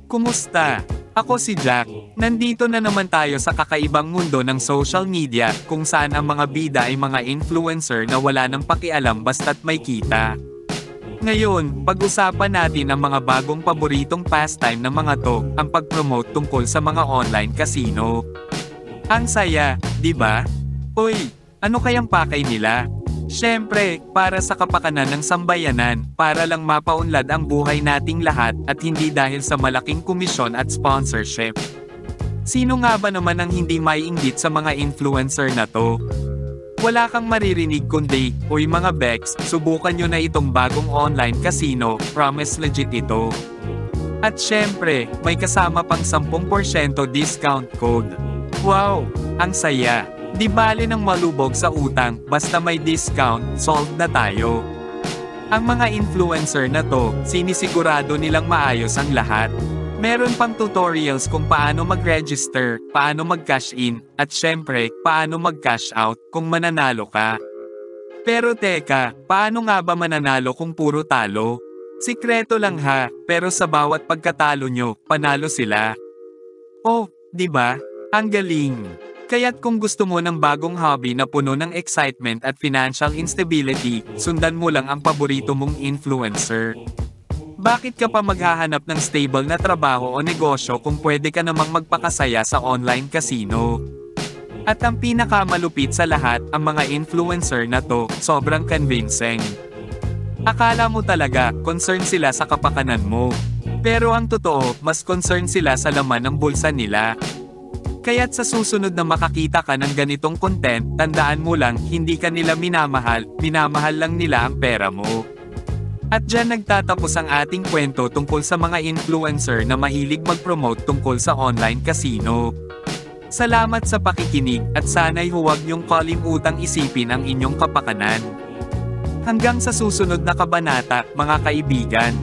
Kumusta? Ako si Jack. Nandito na naman tayo sa kakaibang mundo ng social media, kung saan ang mga bida ay mga influencer na wala nang pakialam basta't may kita. Ngayon, pag-usapan natin ang mga bagong paboritong pastime ng mga to, ang pag-promote tungkol sa mga online casino. Ang saya, di ba? Uy, ano kayang pakay nila? Siyempre, para sa kapakanan ng sambayanan, para lang mapaunlad ang buhay nating lahat, at hindi dahil sa malaking komisyon at sponsorship. Sino nga ba naman ang hindi maiinggit sa mga influencer na to? Wala kang maririnig kundi, uy mga Bex, subukan nyo na itong bagong online casino, promise legit ito. At syempre, may kasama pang 10% discount code. Wow, ang saya! Di bale nang malubog sa utang, basta may discount, sold na tayo. Ang mga influencer na to, sinisigurado nilang maayos ang lahat. Meron pang tutorials kung paano mag-register, paano mag-cash in, at syempre, paano mag-cash out kung mananalo ka. Pero teka, paano nga ba mananalo kung puro talo? Sikreto lang ha, pero sa bawat pagkatalo nyo, panalo sila. Oh, di ba? Ang galing! Kaya't kung gusto mo ng bagong hobby na puno ng excitement at financial instability, sundan mo lang ang paborito mong influencer. Bakit ka pa maghahanap ng stable na trabaho o negosyo kung pwede ka namang magpakasaya sa online casino? At ang pinakamalupit sa lahat, ang mga influencer na to, sobrang convincing. Akala mo talaga, concerned sila sa kapakanan mo. Pero ang totoo, mas concerned sila sa laman ng bulsa nila. Kaya't sa susunod na makakita ka ng ganitong content, tandaan mo lang, hindi ka nila minamahal, minamahal lang nila ang pera mo. At dyan nagtatapos ang ating kwento tungkol sa mga influencer na mahilig mag-promote tungkol sa online casino. Salamat sa pakikinig, at sana'y huwag niyong kalimutang isipin ang inyong kapakanan. Hanggang sa susunod na kabanata, mga kaibigan.